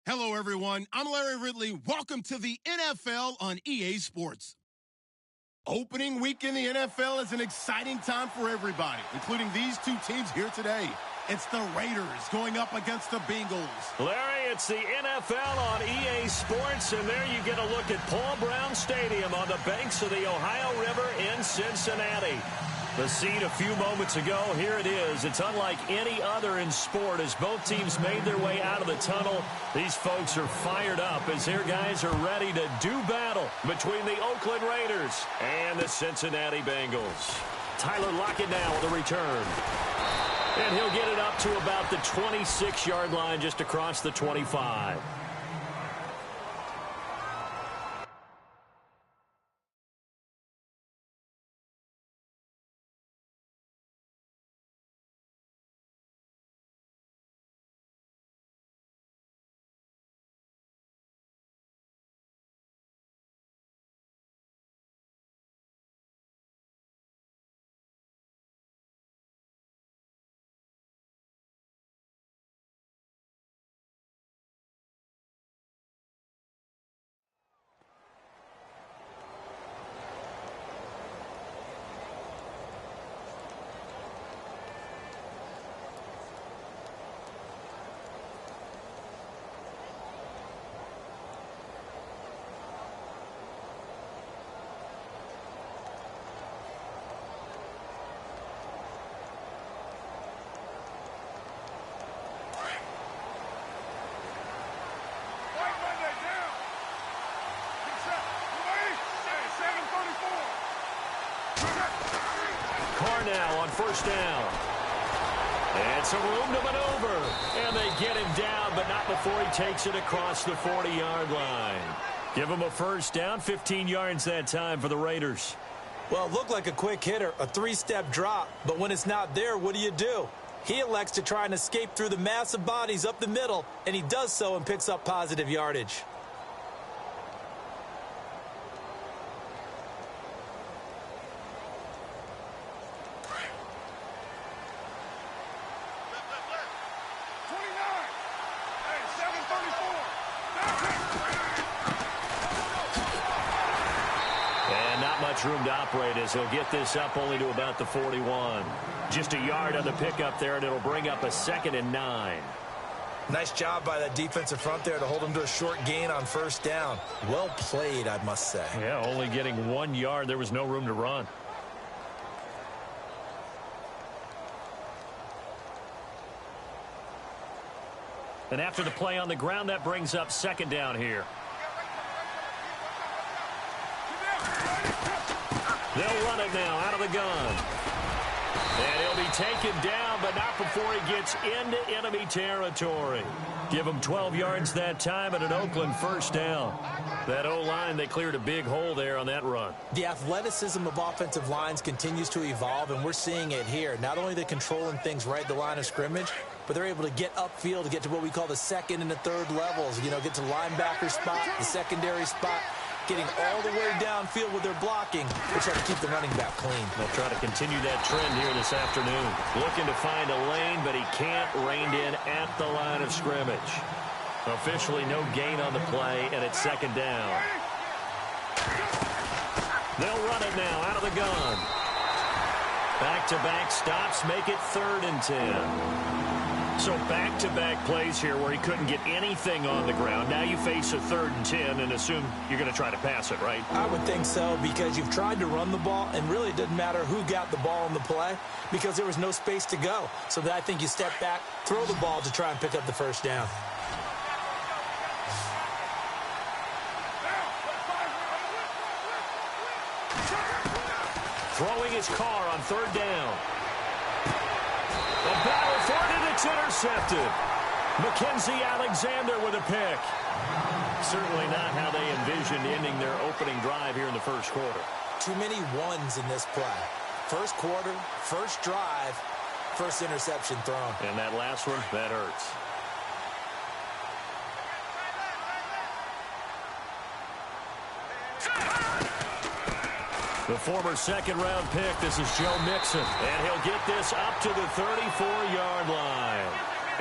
Hello, everyone. I'm Larry Ridley. Welcome to the NFL on EA Sports. Opening week in the NFL is an exciting time for everybody, including these two teams here today. It's the Raiders going up against the Bengals. Larry, it's the NFL on EA Sports, and there you get a look at Paul Brown Stadium on the banks of the Ohio River in Cincinnati. The scene a few moments ago, here it is. It's unlike any other in sport as both teams made their way out of the tunnel. These folks are fired up as their guys are ready to do battle between the Oakland Raiders and the Cincinnati Bengals. Tyler Lockett now with a return. And he'll get it up to about the 26-yard line just across the 25. Now on first down. And some room to maneuver. And they get him down, but not before he takes it across the 40-yard line. Give him a first down, 15 yards that time for the Raiders. Well, it looked like a quick hitter, a three-step drop. But when it's not there, what do? He elects to try and escape through the massive bodies up the middle, and he does so and picks up positive yardage. Room to operate as he'll get this up only to about the 41. Just a yard on the pickup there, and it'll bring up a 2nd and 9. Nice job by that defensive front there to hold him to a short gain on first down. Well played, I must say. Yeah, only getting 1 yard. There was no room to run. And after the play on the ground, that brings up 2nd down here. They'll run it now out of the gun. And he'll be taken down, but not before he gets into enemy territory. Give him 12 yards that time and an Oakland first down. That O-line, they cleared a big hole there on that run. The athleticism of offensive lines continues to evolve, and we're seeing it here. Not only are they controlling things right at the line of scrimmage, but they're able to get upfield to get to what we call the second and the third levels. You know, get to linebacker spot, the secondary spot, getting all the way downfield with their blocking, which have to keep the running back clean. They'll try to continue that trend here this afternoon. Looking to find a lane, but he can't rein in at the line of scrimmage. Officially no gain on the play, and it's 2nd down. They'll run it now out of the gun. Back-to-back stops make it 3rd and 10. So back-to-back plays here where he couldn't get anything on the ground. Now you face a 3rd and 10 and assume you're going to try to pass it, right? I would think so, because you've tried to run the ball, and really it didn't matter who got the ball on the play because there was no space to go. So I think you step back, throw the ball to try and pick up the first down. Throwing his car on 3rd down. The battle for it, it's intercepted. Mackenzie Alexander with a pick. Certainly not how they envisioned ending their opening drive here in the first quarter. Too many ones in this play. First quarter, first drive, first interception thrown. And that last one, that hurts. The former second-round pick, this is Joe Mixon. And he'll get this up to the 34-yard line.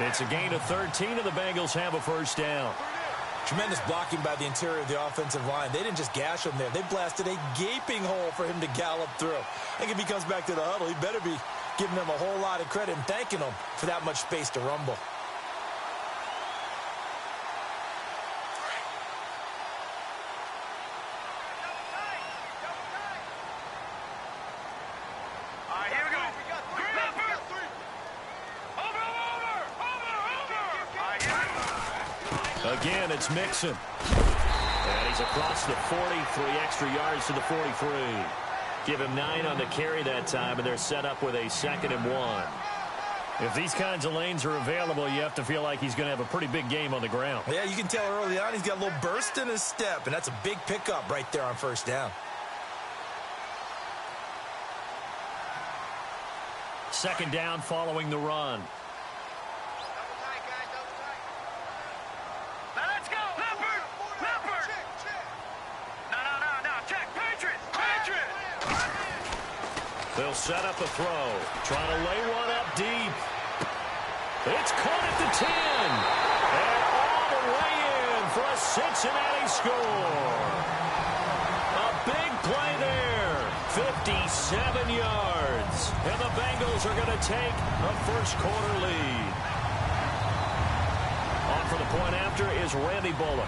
It's a gain of 13, and the Bengals have a first down. Tremendous blocking by the interior of the offensive line. They didn't just gash him there. They blasted a gaping hole for him to gallop through. I think if he comes back to the huddle, he better be giving them a whole lot of credit and thanking them for that much space to rumble. Again, it's Mixon. And he's across the 43 extra yards to the 43. Give him 9 on the carry that time, and they're set up with a 2nd and 1. If these kinds of lanes are available, you have to feel like he's going to have a pretty big game on the ground. Yeah, you can tell early on he's got a little burst in his step, and that's a big pickup right there on first down. 2nd down following the run. They'll set up a throw. Trying to lay one up deep. It's caught at the 10. And all the way in for a Cincinnati score. A big play there. 57 yards. And the Bengals are going to take a first-quarter lead. On for the point after is Randy Bullock.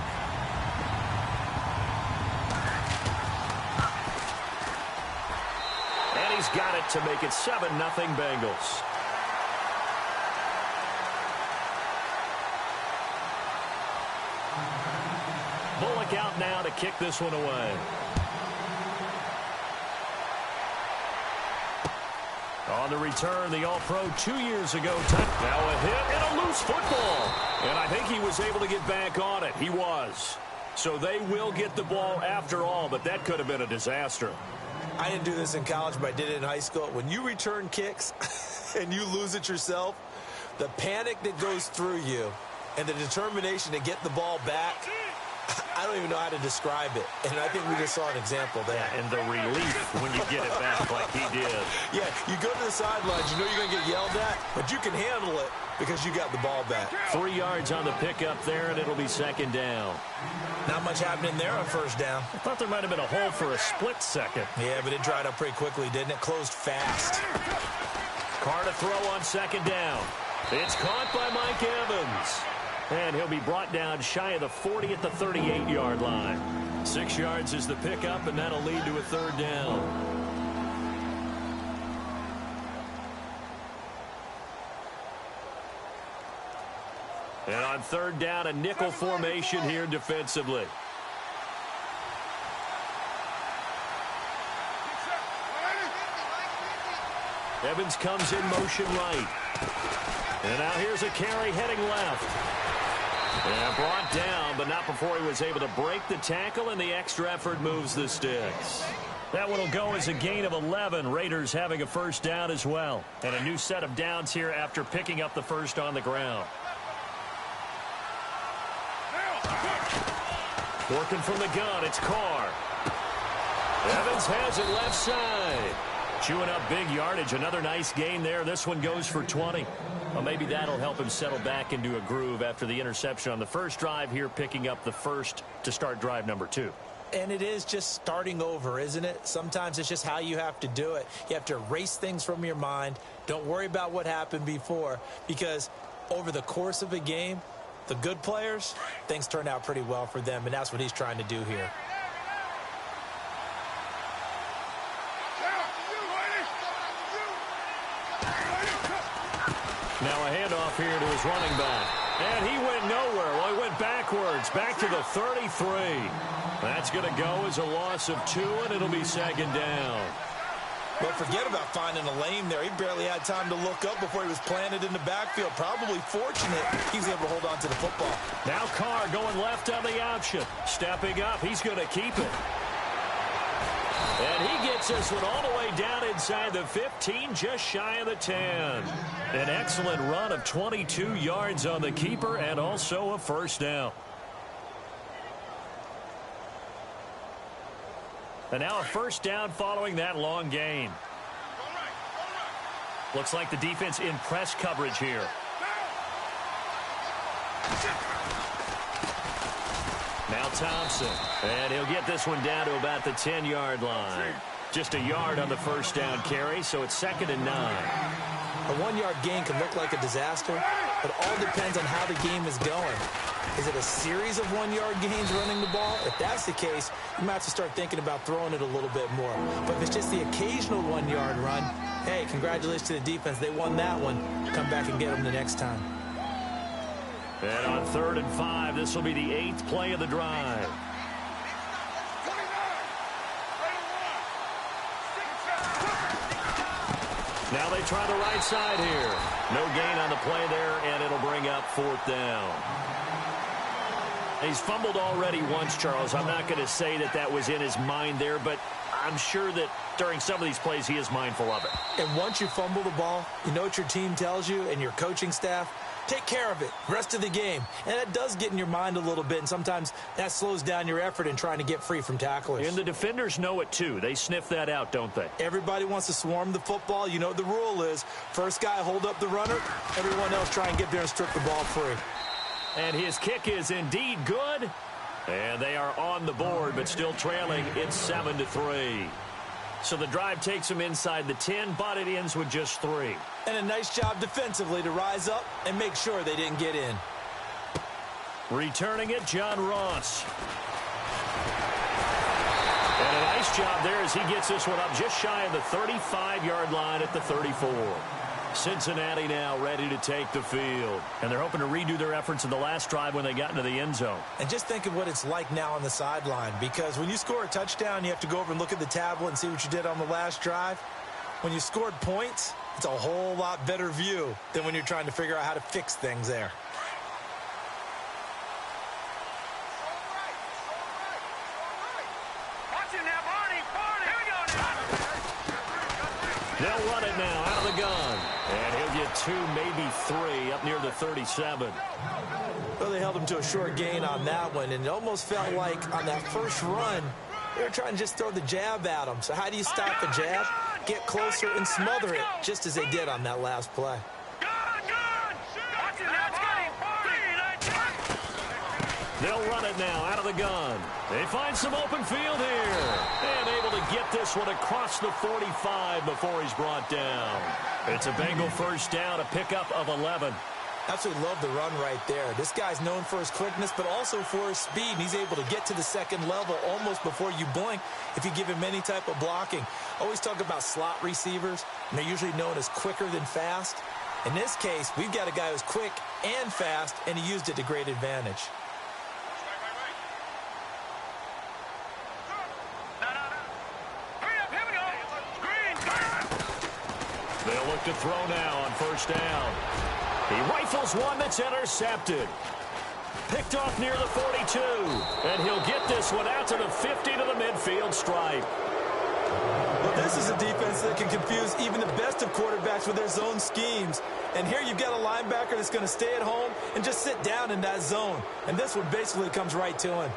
He's got it to make it 7-0 Bengals. Bullock out now to kick this one away. On the return, the All-Pro 2 years ago. Now a hit and a loose football. And I think he was able to get back on it. He was. So they will get the ball after all, but that could have been a disaster. I didn't do this in college, but I did it in high school. When you return kicks and you lose it yourself, the panic that goes through you and the determination to get the ball back, I don't even know how to describe it. And I think we just saw an example there. Yeah, and the relief when you get it back like he did. Yeah, you go to the sidelines, you know you're going to get yelled at, but you can handle it because you got the ball back. 3 yards on the pickup there, and it'll be 2nd down. Not much happening there on first down. I thought there might have been a hole for a split second. Yeah, but it dried up pretty quickly, didn't it? Closed fast. Carr to throw on 2nd down. It's caught by Mike Evans. And he'll be brought down shy of the 40 at the 38-yard line. 6 yards is the pickup, and that'll lead to a 3rd down. And on 3rd down, a nickel formation here defensively. Evans comes in motion right. And now here's a carry heading left. And brought down, but not before he was able to break the tackle, and the extra effort moves the sticks. That one will go as a gain of 11. Raiders having a first down as well. And a new set of downs here after picking up the first on the ground. Working from the gun, it's Carr. Evans has it left side. Chewing up big yardage. Another nice gain there. This one goes for 20. Well, maybe that'll help him settle back into a groove after the interception on the first drive here, picking up the first to start drive number 2. And it is just starting over, isn't it? Sometimes it's just how you have to do it. You have to erase things from your mind. Don't worry about what happened before, because over the course of a game, the good players, things turn out pretty well for them, and that's what he's trying to do here. Now a handoff here to his running back. And he went nowhere. Well, he went backwards, back to the 33. That's going to go as a loss of 2, and it'll be 2nd down. Well, forget about finding a lane there. He barely had time to look up before he was planted in the backfield. Probably fortunate he was able to hold on to the football. Now Carr going left on the option. Stepping up, he's going to keep it. And he gets this one all the way down inside the 15, just shy of the 10. An excellent run of 22 yards on the keeper and also a first down. And now a first down following that long gain. Looks like the defense in press coverage here. Now Thompson, and he'll get this one down to about the 10-yard line. Just a yard on the first down carry, so it's 2nd and 9. A 1-yard gain can look like a disaster, but all depends on how the game is going. Is it a series of 1-yard gains running the ball? If that's the case, you might have to start thinking about throwing it a little bit more. But if it's just the occasional 1-yard run, hey, congratulations to the defense. They won that one. Come back and get them the next time. And on 3rd and 5, this will be the 8th play of the drive. Now they try the right side here. No gain on the play there, and it'll bring up 4th down. He's fumbled already once, Charles. I'm not going to say that that was in his mind there, but I'm sure that during some of these plays he is mindful of it. And once you fumble the ball, you know what your team tells you and your coaching staff? Take care of it. Rest of the game. And that does get in your mind a little bit, and sometimes that slows down your effort in trying to get free from tacklers. And the defenders know it, too. They sniff that out, don't they? Everybody wants to swarm the football. You know what the rule is. First guy hold up the runner. Everyone else try and get there and strip the ball free. And his kick is indeed good. And they are on the board, but still trailing. It's 7-3. So the drive takes them inside the 10, but it ends with just 3. And a nice job defensively to rise up and make sure they didn't get in. Returning it, John Ross. And a nice job there as he gets this one up just shy of the 35-yard line at the 34. Cincinnati now ready to take the field. And they're hoping to redo their efforts in the last drive when they got into the end zone. And just think of what it's like now on the sideline, because when you score a touchdown, you have to go over and look at the tablet and see what you did on the last drive. When you scored points, it's a whole lot better view than when you're trying to figure out how to fix things there. They'll run it now out of the gun. And he'll get 2, maybe 3 up near the 37. Well, they held him to a short gain on that one, and it almost felt like on that first run, they were trying to just throw the jab at him. So how do you stop the jab? Get closer and smother it, just as they did on that last play. They'll run it now out of the gun. They find some open field here. And able to get this one across the 45 before he's brought down. It's a Bengal first down, a pickup of 11. Absolutely love the run right there. This guy's known for his quickness, but also for his speed. And he's able to get to the second level almost before you blink if you give him any type of blocking. Always talk about slot receivers, and they're usually known as quicker than fast. In this case, we've got a guy who's quick and fast, and he used it to great advantage. They'll look to throw now on first down. He rifles one that's intercepted. Picked off near the 42. And he'll get this one out to the 50 to the midfield stripe. Well, this is a defense that can confuse even the best of quarterbacks with their zone schemes. And here you've got a linebacker that's going to stay at home and just sit down in that zone. And this one basically comes right to him.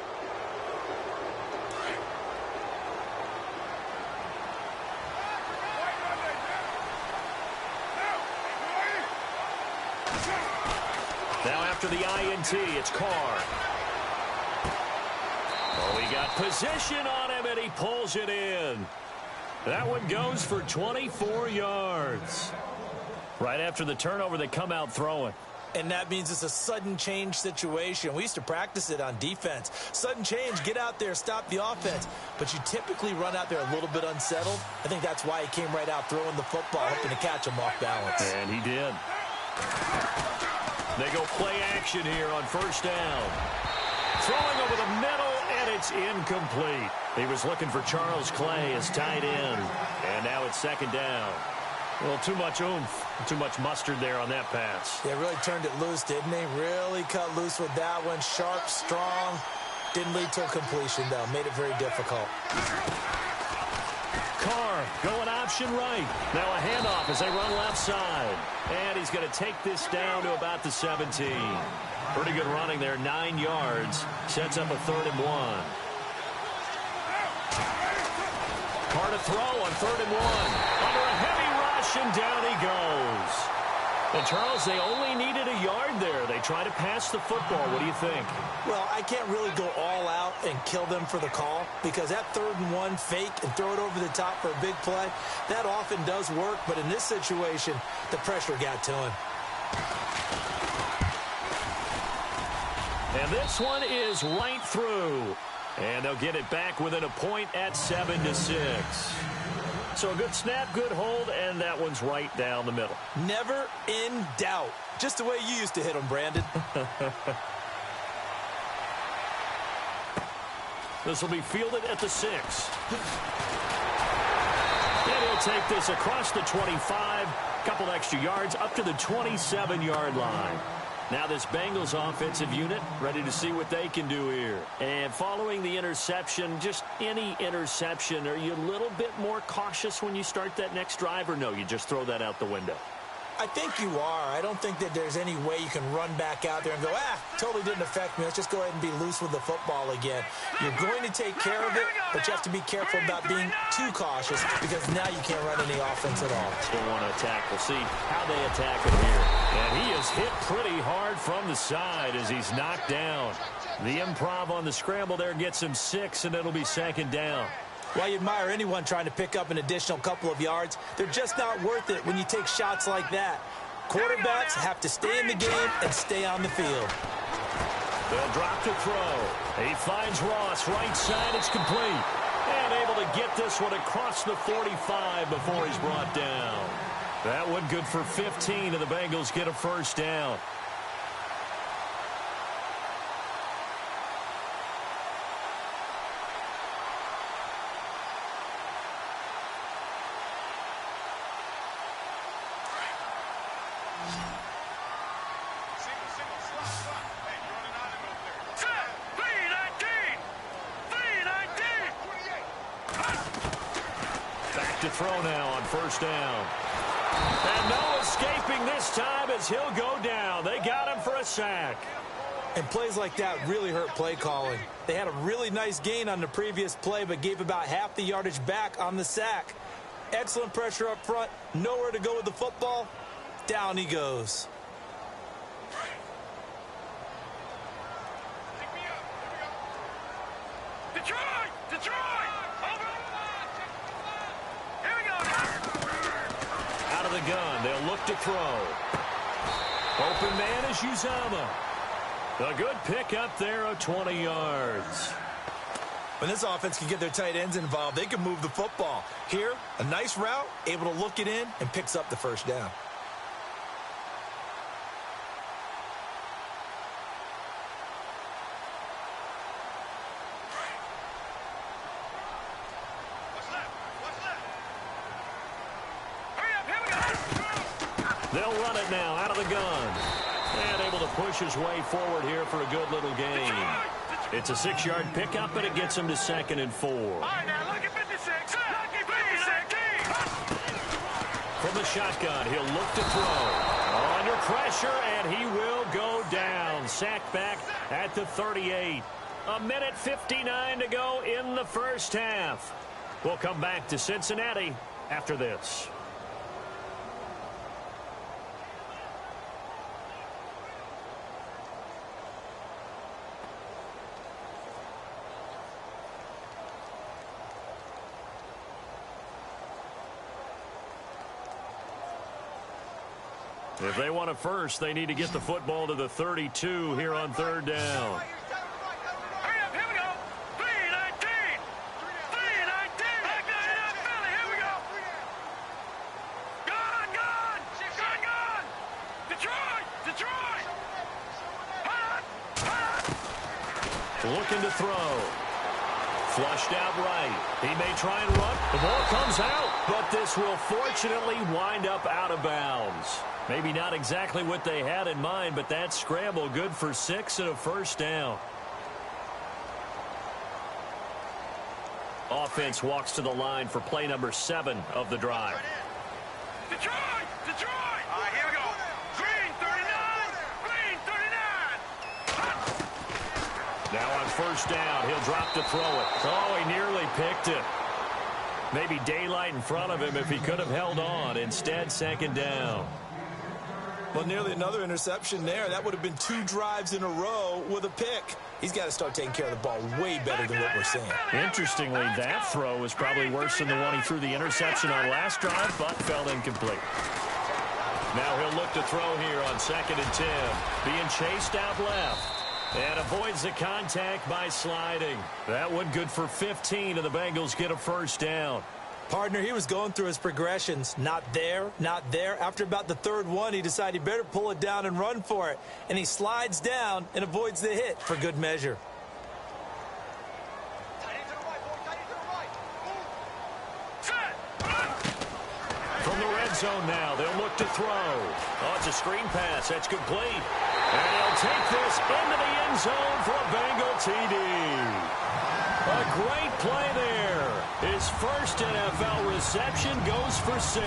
Now after the INT, it's Carr. Oh, he got position on him, and he pulls it in. That one goes for 24 yards. Right after the turnover, they come out throwing. And that means it's a sudden change situation. We used to practice it on defense. Sudden change, get out there, stop the offense. But you typically run out there a little bit unsettled. I think that's why he came right out throwing the football, hoping to catch him off balance. And he did. They go play action here on first down. Throwing over the middle, and it's incomplete. He was looking for Charles Clay as tight end. And now it's second down. A little too much oomph, too much mustard there on that pass. Yeah, really turned it loose, didn't he? Really cut loose with that one. Sharp, strong. Didn't lead to a completion, though. Made it very difficult. Carr going option right. Now a handoff as they run left side. And he's going to take this down to about the 17. Pretty good running there, 9 yards. Sets up a 3rd and 1. Carr to throw on 3rd and 1. Under a heavy rush, and down he goes. And, Charles, they only needed a yard there. They try to pass the football. What do you think? Well, I can't really go all out and kill them for the call because that 3rd and 1 fake and throw it over the top for a big play, that often does work. But in this situation, the pressure got to him. And this one is right through. And they'll get it back within a point at 7-6. So a good snap, good hold, and that one's right down the middle. Never in doubt. Just the way you used to hit them, Brandon. This will be fielded at the 6. And he'll take this across the 25. Couple extra yards up to the 27-yard line. Now this Bengals offensive unit ready to see what they can do here. And following the interception, just any interception, are you a little bit more cautious when you start that next drive, or no, you just throw that out the window? I think you are. I don't think that there's any way you can run back out there and go, totally didn't affect me. Let's just go ahead and be loose with the football again. You're going to take care of it, but you have to be careful about being too cautious because now you can't run any offense at all. Still want to attack. We'll see how they attack him here. And he is hit pretty hard from the side as he's knocked down. The improv on the scramble there gets him 6, and it'll be 2nd down. Well, you admire anyone trying to pick up an additional couple of yards. They're just not worth it when you take shots like that. Quarterbacks have to stay in the game and stay on the field. They'll drop to throw. He finds Ross right side. It's complete. And able to get this one across the 45 before he's brought down. That one good for 15, and the Bengals get a 1st down. To throw now on 1st down. And no escaping this time as he'll go down. They got him for a sack. And plays like that really hurt play calling. They had a really nice gain on the previous play, but gave about half the yardage back on the sack. Excellent pressure up front. Nowhere to go with the football. Down he goes. Detroit! Detroit! Out of the gun, they'll look to throw. Open man is Uzomah. A good pick up there of 20 yards. When this offense can get their tight ends involved, they can move the football. Here, a nice route, able to look it in, and picks up the 1st down. They'll run it now out of the gun. And able to push his way forward here for a good little gain. It's a 6-yard pickup, but it gets him to 2nd and 4. All right, now look at 56. From the shotgun, he'll look to throw. Under pressure, and he will go down. Sacked back at the 38. 1:59 to go in the 1st half. We'll come back to Cincinnati after this. If they want a 1st, they need to get the football to the 32 here on 3rd down. Hurry up, here we go. 3-19. 3-19. Here we go. Gone. Detroit. Looking to throw. Flushed out right. He may try and run. The ball comes out, but this will fortunately wind up out of bounds. Maybe not exactly what they had in mind, but that scramble good for 6 and a 1st down. Offense walks to the line for play number 7 of the drive. Detroit. All right, here we go. Green 39. Now on 1st down, he'll drop to throw it. Oh, he nearly picked it. Maybe daylight in front of him if he could have held on. Instead, 2nd down. Well, nearly another interception there. That would have been 2 drives in a row with a pick. He's got to start taking care of the ball way better than what we're seeing. Interestingly, that throw was probably worse than the one he threw the interception on last drive, but fell incomplete. Now he'll look to throw here on 2nd and 10. Being chased out left. And avoids the contact by sliding. That one good for 15, and the Bengals get a first down. Partner, he was going through his progressions. Not there, not there. After about the 3rd one, he decided he better pull it down and run for it. And he slides down and avoids the hit for good measure. From the red zone now, they'll look to throw. Oh, it's a screen pass. That's complete. And he'll take this into the end zone for a Bengal TD. A great play there. His first NFL reception goes for 6.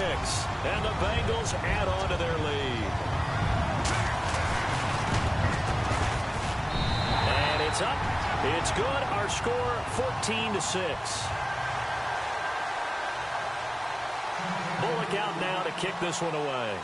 And the Bengals add on to their lead. And it's up. It's good. Our score 14-6. Bullock out now to kick this one away.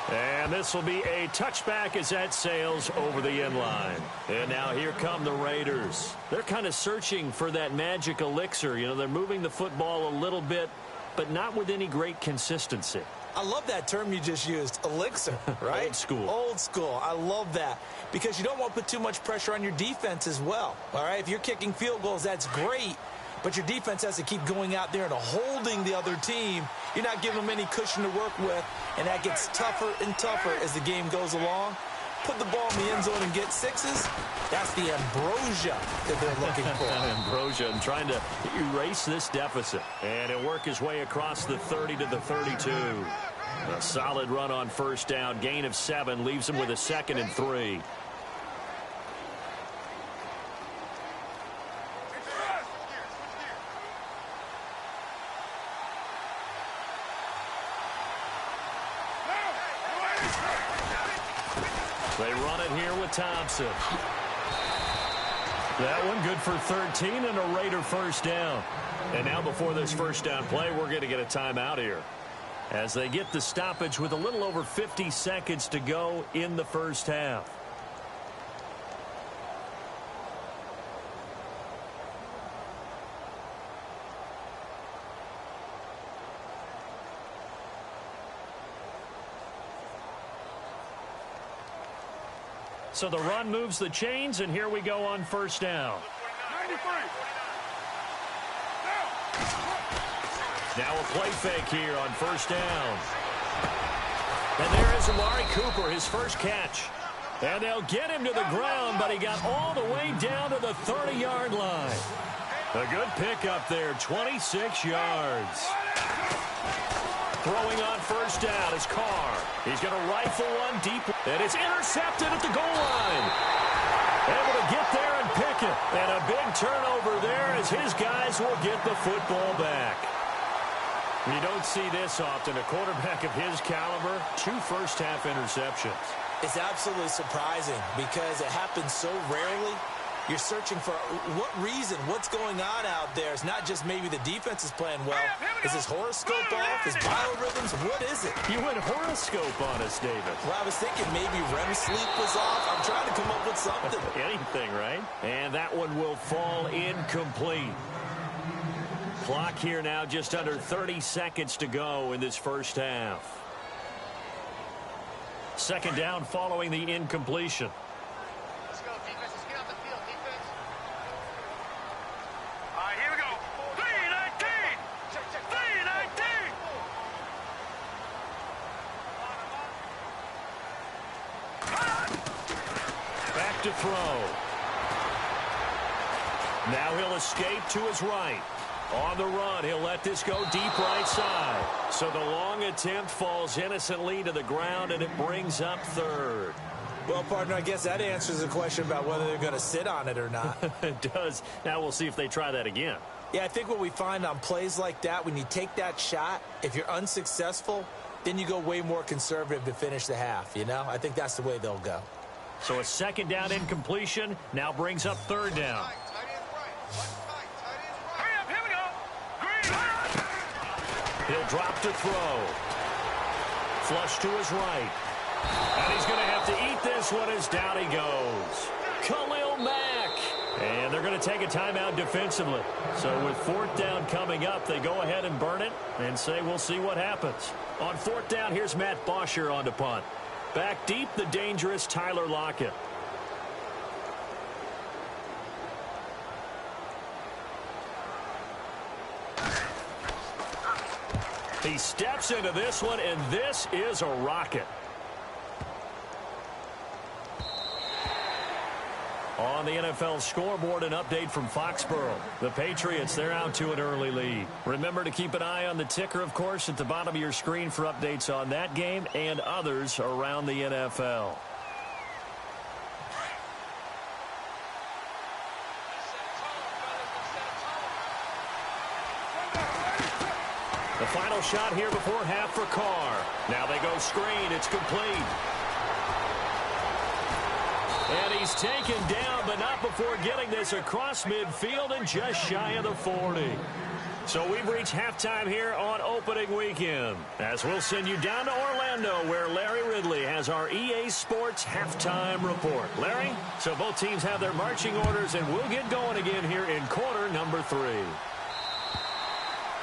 And this will be a touchback as that sails over the end line. And now here come the Raiders. They're kind of searching for that magic elixir. You know, they're moving the football a little bit, but not with any great consistency. I love that term you just used, elixir, right? Old school. Old school. I love that because you don't want to put too much pressure on your defense as well, all right? If you're kicking field goals, that's great, but your defense has to keep going out there and holding the other team. You're not giving them any cushion to work with, and that gets tougher and tougher as the game goes along. Put the ball in the end zone and get 6s. That's the ambrosia that they're looking for. Ambrosia and trying to erase this deficit. And he'll work his way across the 30 to the 32. A solid run on first down. Gain of 7 leaves him with a 2nd and 3. They run it here with Thompson. That one good for 13 and a Raider first down. And now before this first down play, we're going to get a timeout here. As they get the stoppage with a little over 50 seconds to go in the first half. So the run moves the chains, and here we go on first down. 93. Now a play fake here on first down. And there is Amari Cooper, his first catch. And they'll get him to the ground, but he got all the way down to the 30-yard line. A good pickup there, 26 yards. Throwing on first down is Carr. He's going to rifle one deep, and it's intercepted at the goal line. Able to get there and pick it. And a big turnover there as his guys will get the football back. You don't see this often. A quarterback of his caliber, 2 first-half interceptions. It's absolutely surprising because it happens so rarely. You're searching for what reason, what's going on out there. It's not just maybe the defense is playing well. Is his horoscope off? His biorhythms? What is it? You went horoscope on us, David. Well, I was thinking maybe REM sleep was off. I'm trying to come up with something. Anything, right? And that one will fall incomplete. Clock here now, just under 30 seconds to go in this first half. Second down following the incompletion. Let's go, defense. Let's get out the field, defense. All right, here we go. 3-19. 3-19. Back to throw. Now he'll escape to his right. On the run, he'll let this go deep right side. So the long attempt falls innocently to the ground, and it brings up third. Well, partner, I guess that answers the question about whether they're going to sit on it or not. It does. Now we'll see if they try that again. Yeah, I think what we find on plays like that, when you take that shot, if you're unsuccessful, then you go way more conservative to finish the half, you know? I think that's the way they'll go. So a second down incompletion now brings up third down. He'll drop to throw. Flush to his right. And he's going to have to eat this one as down he goes. Khalil Mack. And they're going to take a timeout defensively. So with fourth down coming up, they go ahead and burn it and say we'll see what happens. On fourth down, here's Matt Bosher on to punt. Back deep, the dangerous Tyler Lockett. He steps into this one, and this is a rocket. On the NFL scoreboard, an update from Foxborough. The Patriots, they're out to an early lead. Remember to keep an eye on the ticker, of course, at the bottom of your screen for updates on that game and others around the NFL. The final shot here before half for Carr. Now they go screen. It's complete. And he's taken down, but not before getting this across midfield and just shy of the 40. So we've reached halftime here on opening weekend, as we'll send you down to Orlando, where Larry Ridley has our EA Sports halftime report. Larry, so both teams have their marching orders, and we'll get going again here in quarter number 3.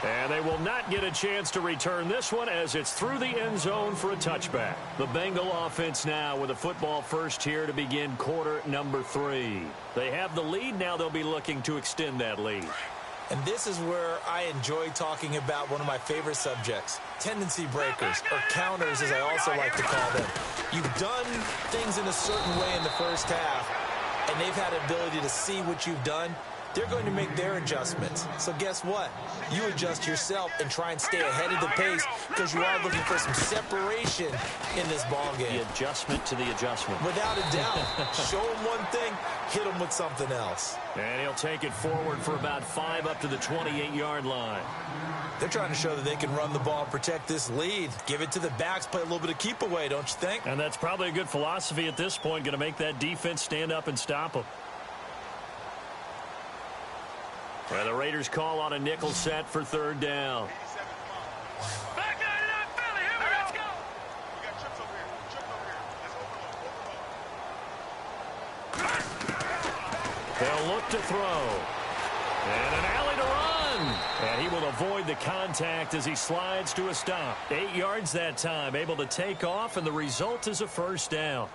And they will not get a chance to return this one as it's through the end zone for a touchback. The Bengal offense now with a football first here to begin quarter number 3. They have the lead. Now they'll be looking to extend that lead. And this is where I enjoy talking about one of my favorite subjects, tendency breakers, or counters as I also like to call them. You've done things in a certain way in the first half, and they've had the ability to see what you've done. They're going to make their adjustments. So guess what? You adjust yourself and try and stay ahead of the pace because you are looking for some separation in this ball game. The adjustment to the adjustment. Without a doubt. Show them one thing, hit them with something else. And he'll take it forward for about 5 up to the 28-yard line. They're trying to show that they can run the ball and protect this lead. Give it to the backs, play a little bit of keep away, don't you think? And that's probably a good philosophy at this point, going to make that defense stand up and stop them. And the Raiders call on a nickel set for third down. Back down to that Philly. Here we go. Let's go. We got trips over here. They'll look to throw. And an alley to run. And he will avoid the contact as he slides to a stop. 8 yards that time, able to take off, and the result is a first down.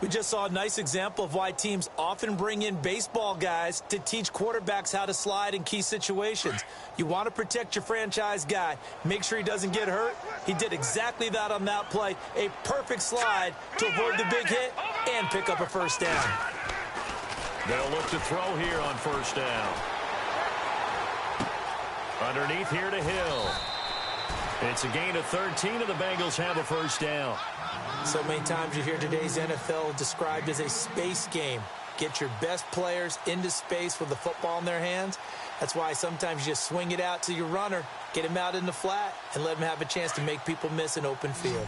We just saw a nice example of why teams often bring in baseball guys to teach quarterbacks how to slide in key situations. You want to protect your franchise guy. Make sure he doesn't get hurt. He did exactly that on that play. A perfect slide to avoid the big hit and pick up a first down. They'll look to throw here on first down. Underneath here to Hill. It's a gain of 13, and the Bengals have a first down. So many times you hear today's NFL described as a space game. Get your best players into space with the football in their hands. That's why sometimes you just swing it out to your runner, get him out in the flat, and let him have a chance to make people miss an open field.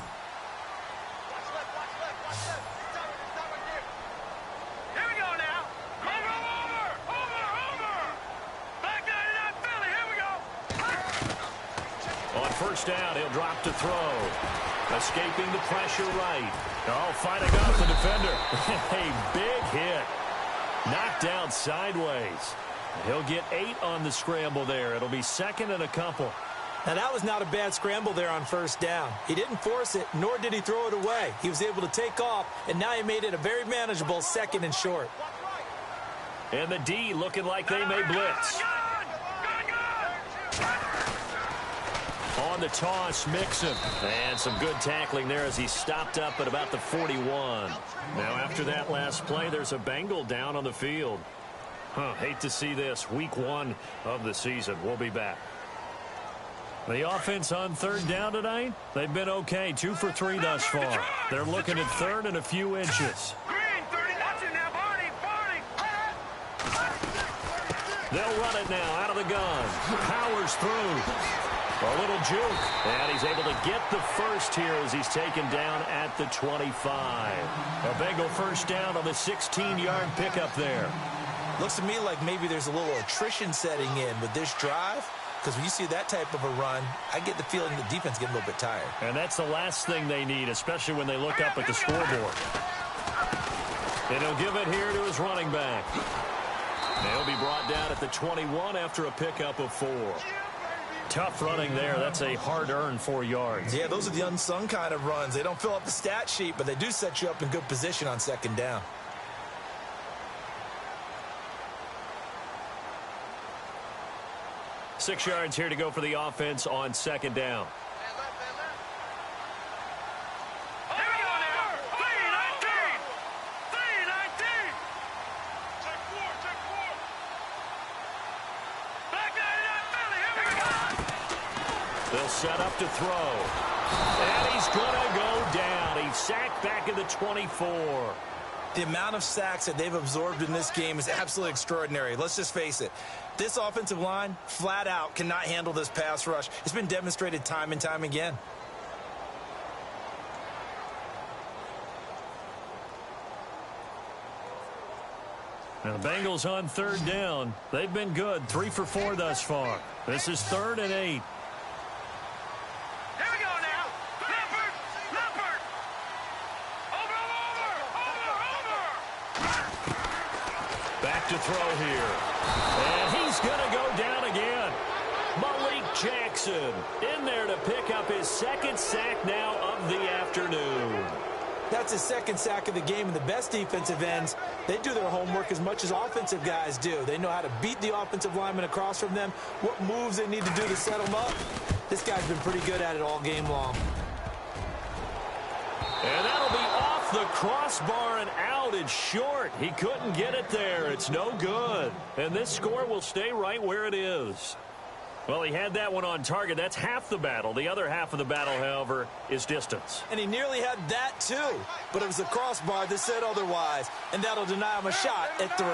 Here we go now. Over. Back down to that Philly. Here we go. On first down, he'll drop to throw. Escaping the pressure right. Oh, fighting off the defender. A big hit. Knocked down sideways. He'll get 8 on the scramble there. It'll be second and a couple. Now, that was not a bad scramble there on first down. He didn't force it, nor did he throw it away. He was able to take off, and now he made it a very manageable second and short. And the D looking like they may blitz. On the toss, Mixon. And some good tackling there as he stopped up at about the 41. Now, after that last play, there's a Bengal down on the field. Hate to see this. Week 1 of the season. We'll be back. The offense on third down tonight, they've been okay. 2 for 3 thus far. They're looking at third and a few inches. They'll run it now out of the gun. Powers through. A little juke. And he's able to get the first here as he's taken down at the 25. A Bengal first down on the 16-yard pickup there. Looks to me like maybe there's a little attrition setting in with this drive. because when you see that type of a run, I get the feeling the defense getting a little bit tired. And that's the last thing they need, especially when they look up at the scoreboard. And he'll give it here to his running back. They'll be brought down at the 21 after a pickup of 4. Tough running there. That's a hard-earned 4 yards. Yeah, those are the unsung kind of runs. They don't fill up the stat sheet, but they do set you up in good position on second down. Six yards here to go for the offense on second down. Here we go now. 3-19. 3-19. Check 4. Check 4. Back 99 Philly. Here we go. They'll set up to throw. And he's going to go down. He's sacked back at the 24. The amount of sacks that they've absorbed in this game is absolutely extraordinary. Let's just face it. This offensive line, flat out, cannot handle this pass rush. It's been demonstrated time and time again. Now the Bengals on third down. They've been good. 3 for 4 thus far. This is 3rd and 8. Here we go now. Leopard. Leopard. Over. Back to throw here. And he's going to go down again. Malik Jackson in there to pick up his 2nd sack now of the afternoon. That's his 2nd sack of the game, and the best defensive ends, they do their homework as much as offensive guys do. They know how to beat the offensive lineman across from them, what moves they need to do to set them up. This guy's been pretty good at it all game long. And that'll be off the crossbar and out. It's short. He couldn't get it there. It's no good. And this score will stay right where it is. Well, he had that one on target. That's half the battle. The other half of the battle, however, is distance. And he nearly had that, too. But it was the crossbar that said otherwise. And that'll deny him a shot at 3.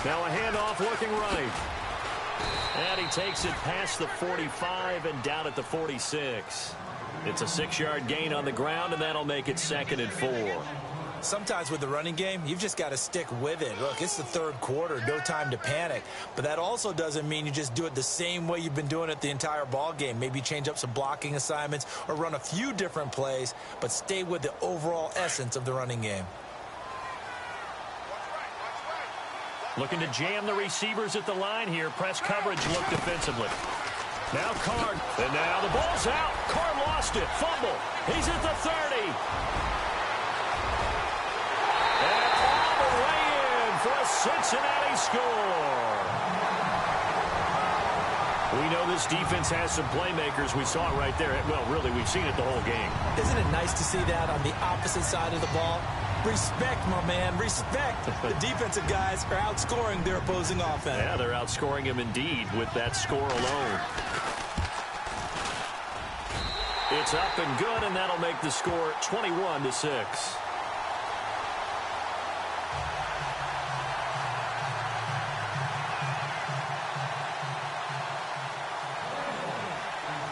Now a handoff looking right. And he takes it past the 45 and down at the 46. It's a 6-yard gain on the ground, and that'll make it 2nd and 4. Sometimes with the running game, you've just got to stick with it. Look, it's the 3rd quarter, no time to panic. But that also doesn't mean you just do it the same way you've been doing it the entire ball game. Maybe change up some blocking assignments or run a few different plays, but stay with the overall essence of the running game. Looking to jam the receivers at the line here. Press coverage look defensively. Now Carr, and now the ball's out. Carr lost it. Fumble. He's at the 30. And all the way in for a Cincinnati score. We know this defense has some playmakers. We saw it right there. Well, really, we've seen it the whole game. Isn't it nice to see that on the opposite side of the ball? Respect, my man, respect. The defensive guys are outscoring their opposing offense. Yeah, they're outscoring him indeed with that score alone. It's up and good, and that'll make the score 21-6.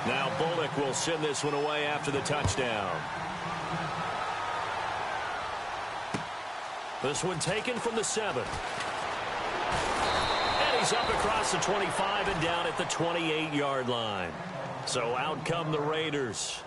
Now Bullock will send this one away after the touchdown. This one taken from the 7. And he's up across the 25 and down at the 28-yard line. So out come the Raiders.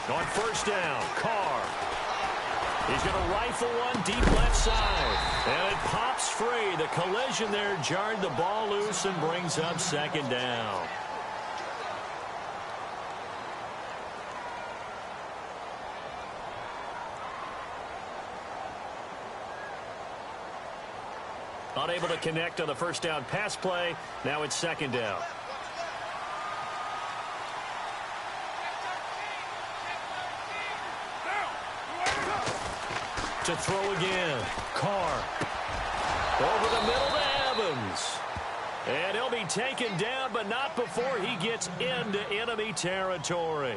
On first down, Carr. He's going to rifle one deep left side. And it pops free. The collision there jarred the ball loose and brings up 2nd down. Unable to connect on the first down pass play. Now it's 2nd down. To throw again. Carr. Over the middle to Evans. And he'll be taken down, but not before he gets into enemy territory.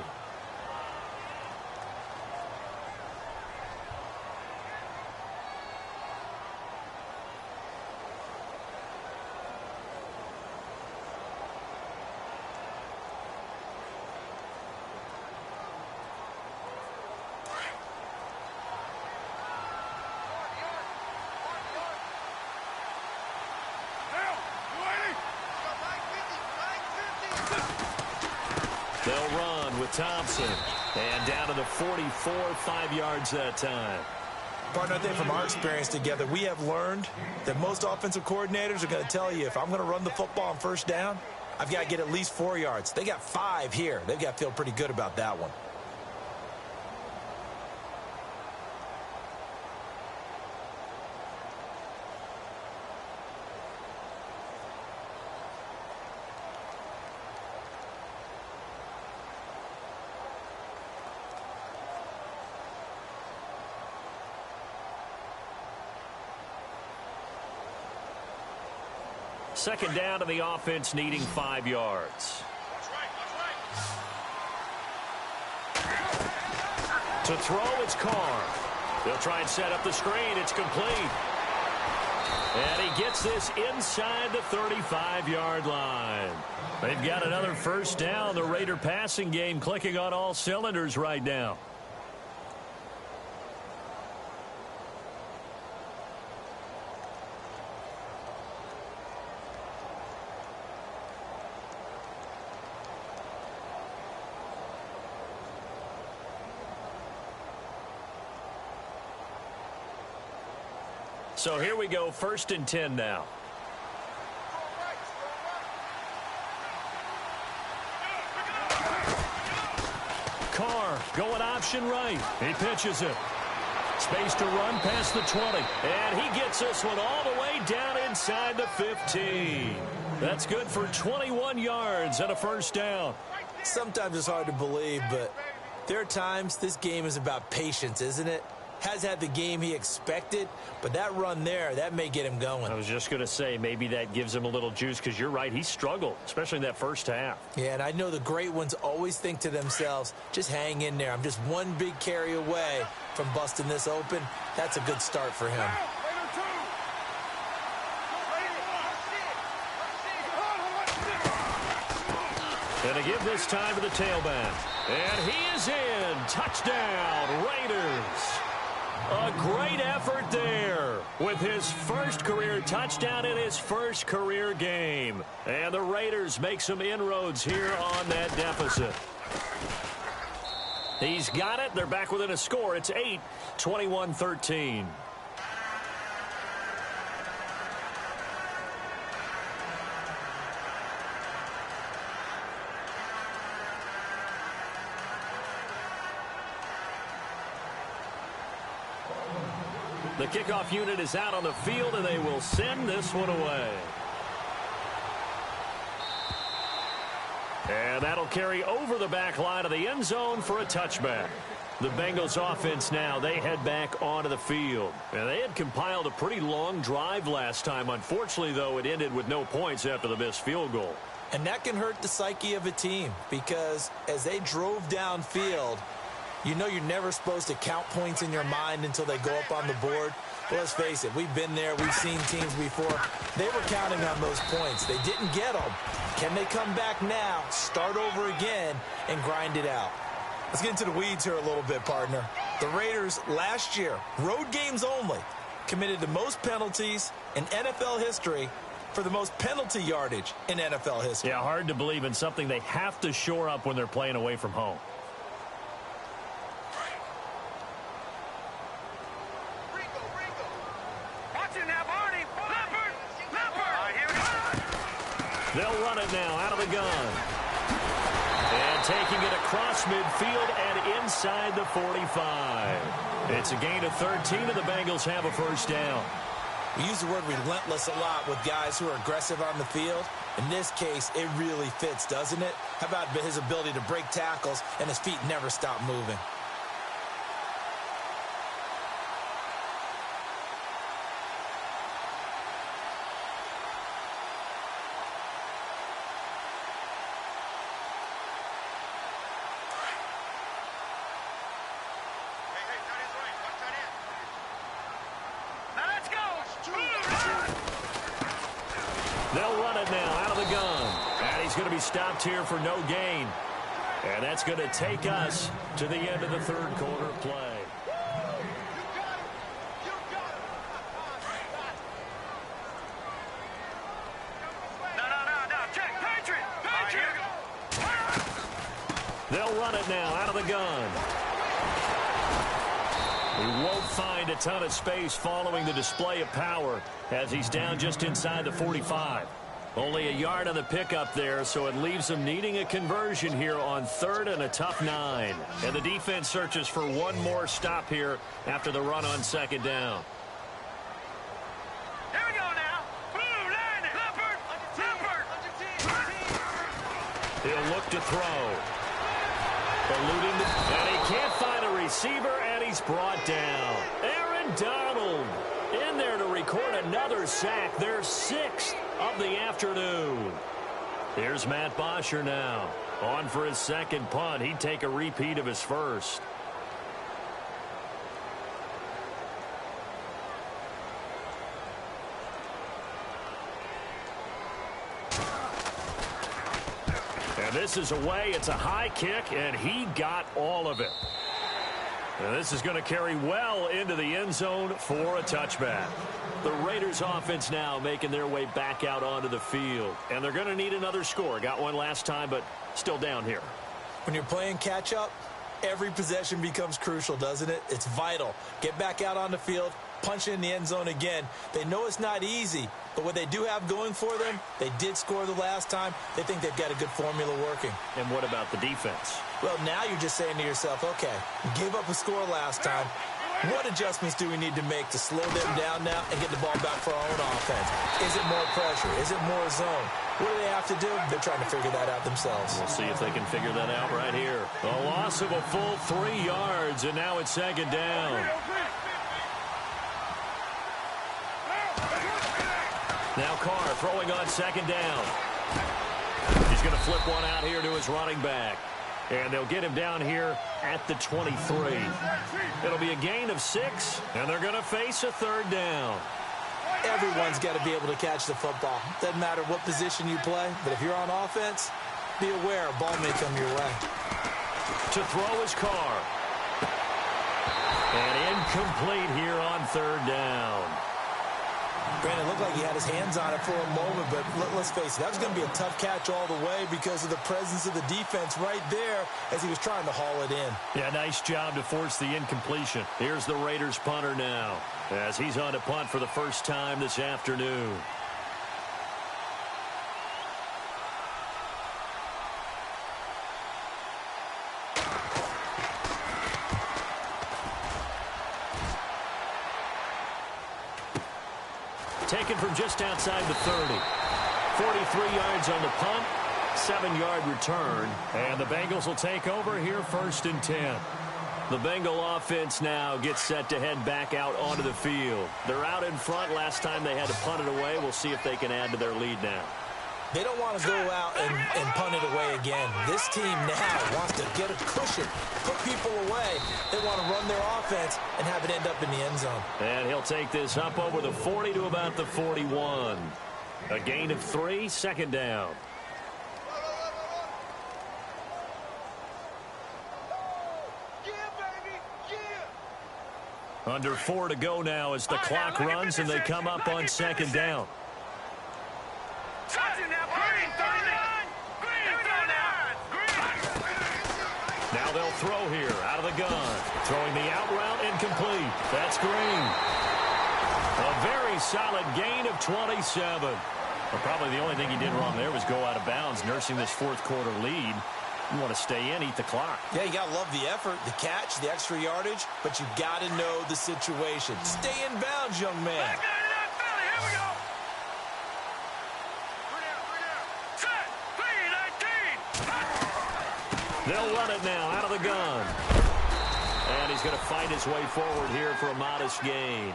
with Thompson. And down to the 44, 5 yards that time. Partner, I think from our experience together, we have learned that most offensive coordinators are going to tell you, if I'm going to run the football on first down, I've got to get at least 4 yards. They got 5 here. They've got to feel pretty good about that one. Second down to the offense, needing 5 yards. To throw, it's Carr. They'll try and set up the screen. It's complete. And he gets this inside the 35-yard line. They've got another first down. The Raider passing game clicking on all cylinders right now. So here we go, 1st and 10 now. Carr going option right. He pitches it. Space to run past the 20. And he gets this one all the way down inside the 15. That's good for 21 yards and a first down. Sometimes it's hard to believe, but there are times this game is about patience, isn't it? Has had the game he expected, but that run there, that may get him going. I was just going to say, maybe that gives him a little juice, because you're right, he struggled, especially in that first half. Yeah, and I know the great ones always think to themselves, just hang in there. I'm just one big carry away from busting this open. That's a good start for him. And to give this time to the tailback. And he is in. Touchdown, Raiders. A great effort there with his first career touchdown in his first career game. And the Raiders make some inroads here on that deficit. He's got it. They're back within a score. It's 8, 21-13. The kickoff unit is out on the field, and they will send this one away. And that'll carry over the back line of the end zone for a touchback. The Bengals offense now, they head back onto the field. And they had compiled a pretty long drive last time. Unfortunately, though, it ended with no points after the missed field goal. And that can hurt the psyche of a team, because as they drove downfield, you know you're never supposed to count points in your mind until they go up on the board. But let's face it, we've been there, we've seen teams before. They were counting on those points. They didn't get them. Can they come back now, start over again, and grind it out? Let's get into the weeds here a little bit, partner. The Raiders last year, road games only, committed the most penalties in NFL history for the most penalty yardage in NFL history. Yeah, hard to believe in something they have to shore up when they're playing away from home. They'll run it now out of the gun. And taking it across midfield and inside the 45. It's a gain of 13, and the Bengals have a first down. We use the word relentless a lot with guys who are aggressive on the field. In this case, it really fits, doesn't it? How about his ability to break tackles and his feet never stop moving? They'll run it now out of the gun. And he's going to be stopped here for no gain. And that's going to take us to the end of the third quarter play. They'll run it now out of the gun. He won't find a ton of space following the display of power as he's down just inside the 45. Only a yard on the pickup there, so it leaves them needing a conversion here on 3rd and a tough 9. And the defense searches for one more stop here after the run on 2nd down. Here we go now. Blue line. Leopard. He'll look to throw. Eluding and he can't find a receiver, and he's brought down. Aaron Donald in there to record another sack, their 6th of the afternoon. Here's Matt Bosher now. On for his 2nd punt. He'd take a repeat of his 1st. And this is away. It's a high kick, and he got all of it. And this is going to carry well into the end zone for a touchback. The Raiders offense now making their way back out onto the field. And they're going to need another score. Got one last time, but still down here. When you're playing catch-up, every possession becomes crucial, doesn't it? It's vital. Get back out on the field, punch in the end zone again. They know it's not easy, but what they do have going for them, they did score the last time. They think they've got a good formula working. And what about the defense? Well, now you're just saying to yourself, okay, we gave up a score last time. What adjustments do we need to make to slow them down now and get the ball back for our own offense? Is it more pressure? Is it more zone? What do they have to do? They're trying to figure that out themselves. We'll see if they can figure that out right here. A loss of a full 3 yards, and now it's 2nd down. Now Carr throwing on 2nd down. He's going to flip one out here to his running back. And they'll get him down here at the 23. It'll be a gain of 6, and they're going to face a 3rd down. Everyone's got to be able to catch the football. Doesn't matter what position you play, but if you're on offense, be aware a ball may come your way. To throw is Carr. And incomplete here on 3rd down. Brandon, it looked like he had his hands on it for a moment, but let's face it, that was going to be a tough catch all the way because of the presence of the defense right there as he was trying to haul it in. Yeah, nice job to force the incompletion. Here's the Raiders punter now as he's on to punt for the first time this afternoon. Taken from just outside the 30. 43 yards on the punt, 7-yard return, and the Bengals will take over here 1st and 10. The Bengal offense now gets set to head back out onto the field. They're out in front. Last time they had to punt it away. We'll see if they can add to their lead now. They don't want to go out and punt it away again. This team now wants to get a cushion, put people away. They want to run their offense and have it end up in the end zone. And he'll take this up over the 40 to about the 41. A gain of 3, 2nd down. Under 4 to go now as the clock runs and they come up on 2nd down. Now they'll throw here out of the gun. Throwing the out route incomplete. That's Green. A very solid gain of 27. Well, probably the only thing he did wrong there was go out of bounds, nursing this 4th quarter lead. You want to stay in, eat the clock. Yeah, you got to love the effort, the catch, the extra yardage, but you got to know the situation. Stay in bounds, young man. Here we go. They'll run it now out of the gun. And he's going to fight his way forward here for a modest gain.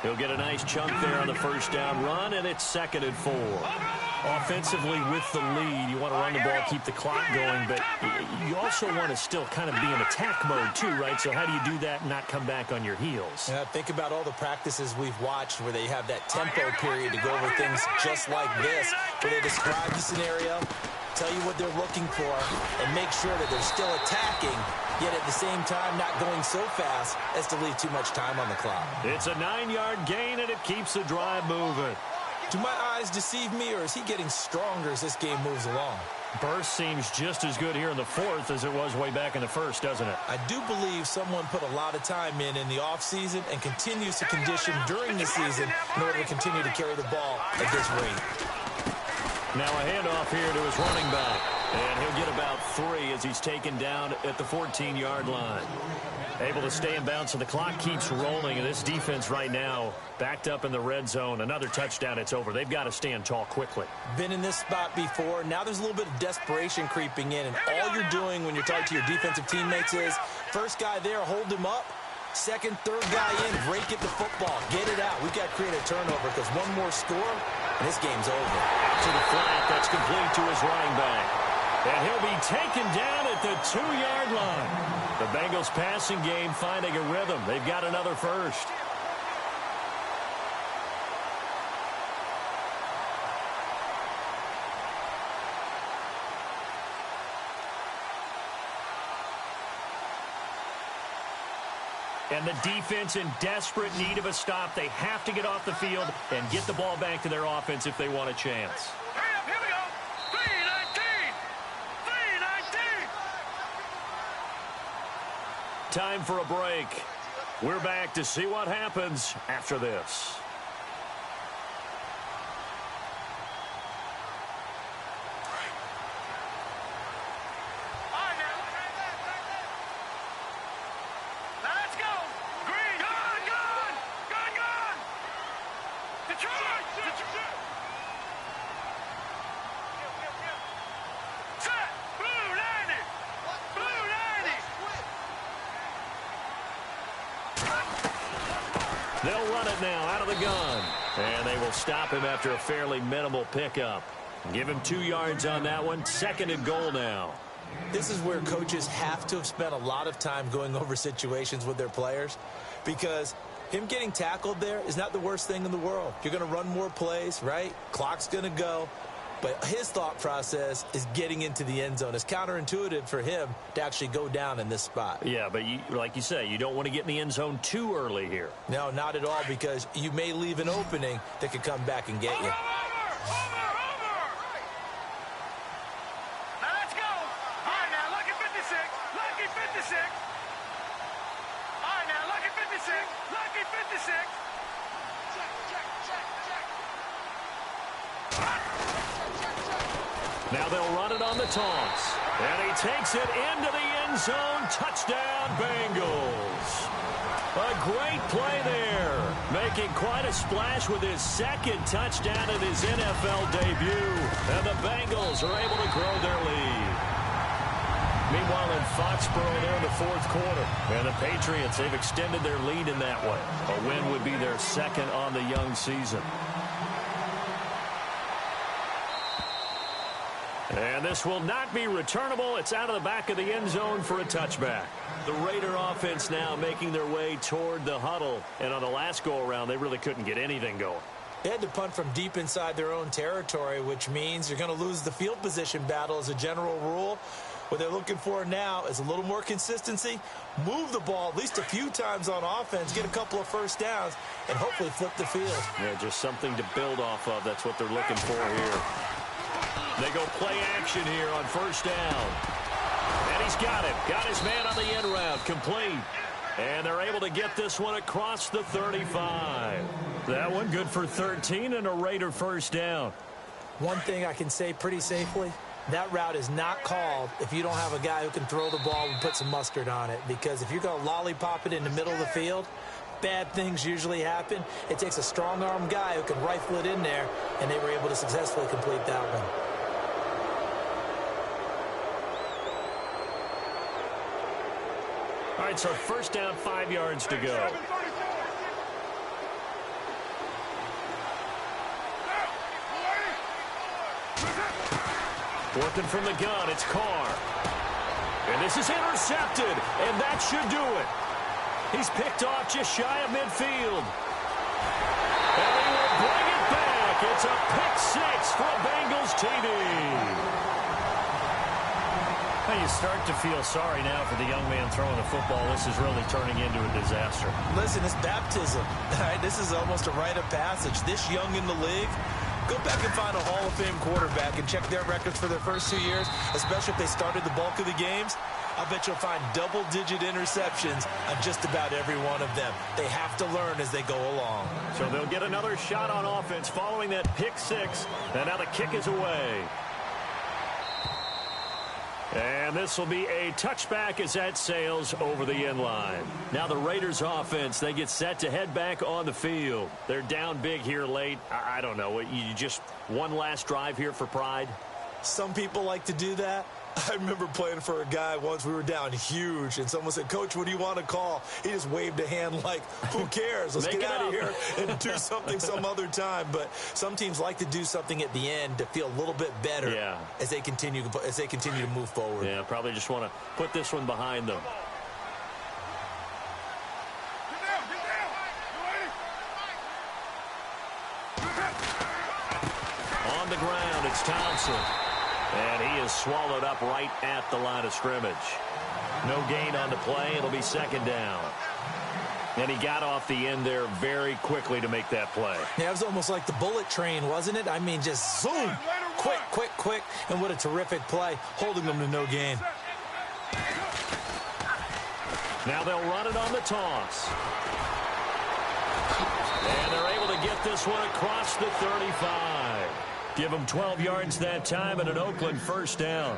He'll get a nice chunk there on the 1st down run, and it's 2nd and 4. Offensively with the lead, you want to run the ball, keep the clock going, but you also want to still kind of be in attack mode too, right? So how do you do that and not come back on your heels? Yeah, think about all the practices we've watched where they have that tempo period to go over things just like this, where they describe the scenario, tell you what they're looking for, and make sure that they're still attacking, yet at the same time not going so fast as to leave too much time on the clock. It's a 9-yard gain, and it keeps the drive moving. Do my eyes deceive me, or is he getting stronger as this game moves along? Burst seems just as good here in the fourth as it was way back in the first, doesn't it? I do believe someone put a lot of time in the offseason and continues to condition during the season in order to continue to carry the ball at this rate. Now a handoff here to his running back. And he'll get about 3 as he's taken down at the 14-yard line. Able to stay in bounds, so the clock keeps rolling. And this defense right now backed up in the red zone. Another touchdown, it's over. They've got to stand tall quickly. Been in this spot before. Now there's a little bit of desperation creeping in. And all you're doing when you're talking to your defensive teammates is, first guy there, hold him up. Second, third guy in, rake at the football. Get it out. We've got to create a turnover because one more score, and this game's over. To the flat, that's complete to his running back. And he'll be taken down at the 2-yard line. The Bengals passing game finding a rhythm. They've got another first. And the defense in desperate need of a stop. They have to get off the field and get the ball back to their offense if they want a chance. Hurry up, here we go. 3-19. 3-19. Time for a break. We're back to see what happens after this. They'll run it now out of the gun. And they will stop him after a fairly minimal pickup. Give him 2 yards on that one. 2nd and goal now. This is where coaches have to have spent a lot of time going over situations with their players, because him getting tackled there is not the worst thing in the world. You're going to run more plays, right? Clock's going to go. But his thought process is getting into the end zone. It's counterintuitive for him to actually go down in this spot. Yeah, but like you say, you don't want to get in the end zone too early here. No, not at all, because you may leave an opening that could come back and get you. Over. Now let's go. All right, now, lucky 56. Lucky 56. All right, now, lucky 56. Lucky 56. Now they'll run it on the toss. And he takes it into the end zone. Touchdown, Bengals. A great play there. Making quite a splash with his 2nd touchdown in his NFL debut. And the Bengals are able to grow their lead. Meanwhile, in Foxborough, they're in the 4th quarter. And the Patriots, they've extended their lead in that way. A win would be their 2nd on the young season. And this will not be returnable. It's out of the back of the end zone for a touchback. The Raider offense now making their way toward the huddle. And on the last go-around, they really couldn't get anything going. They had to punt from deep inside their own territory, which means you're going to lose the field position battle as a general rule. What they're looking for now is a little more consistency, move the ball at least a few times on offense, get a couple of first downs, and hopefully flip the field. Yeah, just something to build off of. That's what they're looking for here. They go play action here on 1st down. And he's got it. Got his man on the end route. Complete. And they're able to get this one across the 35. That one good for 13 and a Raider 1st down. One thing I can say pretty safely, that route is not called if you don't have a guy who can throw the ball and put some mustard on it. Because if you're going to lollipop it in the middle of the field, bad things usually happen. It takes a strong-arm guy who can rifle it in there, and they were able to successfully complete that one. All right, so 1st down, 5 yards to go. Working from the gun, it's Carr. And this is intercepted, and that should do it. He's picked off just shy of midfield. And he will bring it back. It's a pick 6 for Bengals TD. You start to feel sorry now for the young man throwing the football. This is really turning into a disaster. Listen, it's baptism. All right, this is almost a rite of passage. This young in the league, Go back and find a Hall of Fame quarterback and check their records for their first 2 years, especially if they started the bulk of the games. I bet you'll find double-digit interceptions on just about every one of them. They have to learn as they go along. So they'll get another shot on offense following that pick six. And now the kick is away. And this will be a touchback as that sails over the end line. Now the Raiders offense, they get set to head back on the field. They're down big here late. I don't know. You just one last drive here for pride? Some people like to do that. I remember playing for a guy once. We were down huge, and someone said, "Coach, what do you want to call?" He just waved a hand like, who cares? Let's get out of here and do something some other time. But some teams like to do something at the end to feel a little bit better as they continue to move forward. Yeah, probably just want to put this one behind them. On the ground, it's Thompson. And he is swallowed up right at the line of scrimmage. No gain on the play. It'll be second down. And he got off the end there very quickly to make that play. Yeah, it was almost like the bullet train, wasn't it? I mean, just zoom. Quick, quick, quick. And what a terrific play, holding them to no gain. Now they'll run it on the toss. And they're able to get this one across the 35. Give them 12 yards that time and an Oakland first down.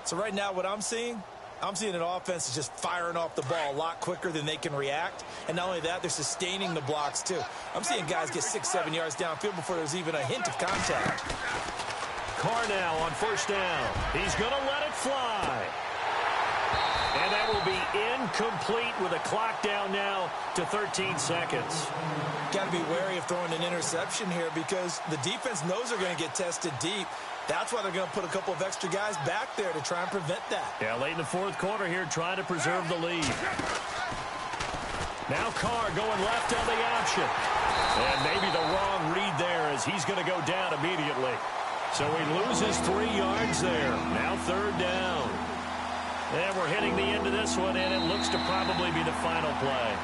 So right now what I'm seeing an offense is just firing off the ball a lot quicker than they can react. And not only that, they're sustaining the blocks too. I'm seeing guys get 6-7 yards downfield before there's even a hint of contact. Carr now on first down. He's going to let it fly. And that will be incomplete with a clock down now to 13 seconds. Got to be wary of throwing an interception here because the defense knows they're going to get tested deep. That's why they're going to put a couple of extra guys back there to try and prevent that. Yeah, late in the fourth quarter here, trying to preserve the lead. Now Carr going left on the option. And maybe the wrong read there as he's going to go down immediately. So he loses 3 yards there. Now third down. And we're hitting the end of this one, and it looks to probably be the final play.